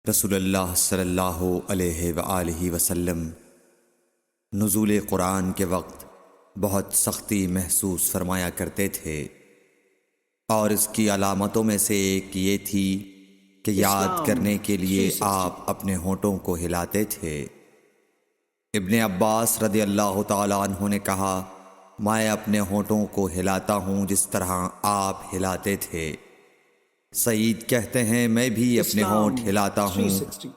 رسول اللہ صلی اللہ علیہ وآلہ وسلم نزول قرآن کے وقت بہت سختی محسوس فرمایا کرتے تھے، اور اس کی علامتوں میں سے ایک یہ تھی کہ یاد کرنے کے لیے آپ اپنے ہونٹوں کو ہلاتے تھے۔ ابن عباس رضی اللہ تعالیٰ عنہ نے کہا، میں اپنے ہونٹوں کو ہلاتا ہوں جس طرح آپ ہلاتے تھے۔ سعید کہتے ہیں، میں بھی اپنے ہونٹ ہلاتا ہوں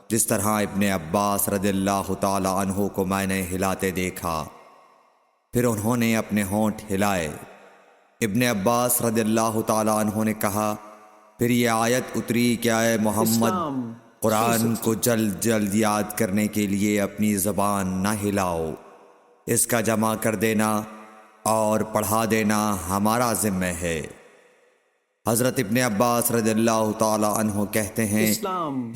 جس طرح ابن عباس رضی اللہ تعالی عنہ کو میں نے ہلاتے دیکھا۔ پھر انہوں نے اپنے ہونٹ ہلائے۔ ابن عباس رضی اللہ تعالی عنہ نے کہا، پھر یہ آیت اتری کہ اے محمد، قرآن کو جلد جلد یاد کرنے کے لیے اپنی زبان نہ ہلاؤ، اس کا جمع کر دینا اور پڑھا دینا ہمارا ذمہ ہے۔ حضرت ابن عباس رضی اللہ تعالی عنہ کہتے ہیں،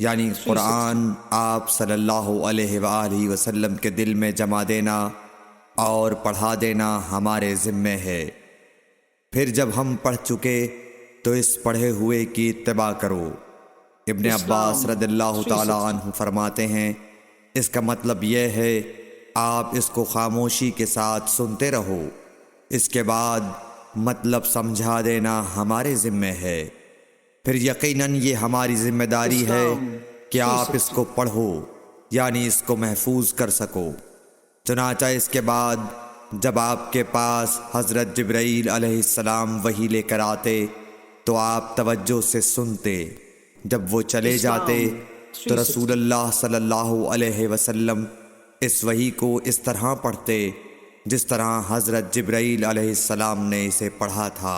یعنی قرآن آپ صلی اللہ علیہ وآلہ وسلم کے دل میں جمع دینا اور پڑھا دینا ہمارے ذمہ ہے۔ پھر جب ہم پڑھ چکے تو اس پڑھے ہوئے کی اتباع کرو۔ ابن عباس رضی اللہ تعالی عنہ فرماتے ہیں، اس کا مطلب یہ ہے آپ اس کو خاموشی کے ساتھ سنتے رہو، اس کے بعد مطلب سمجھا دینا ہمارے ذمہ ہے۔ پھر یقیناً یہ ہماری ذمہ داری ہے کہ آپ اس کو پڑھو، یعنی اس کو محفوظ کر سکو۔ چنانچہ اس کے بعد جب آپ کے پاس حضرت جبرائیل علیہ السلام وحی لے کر آتے تو آپ توجہ سے سنتے، جب وہ چلے جاتے تو رسول اللہ صلی اللہ علیہ وسلم اس وحی کو اس طرح پڑھتے جس طرح حضرت جبرائیل علیہ السلام نے اسے پڑھا تھا۔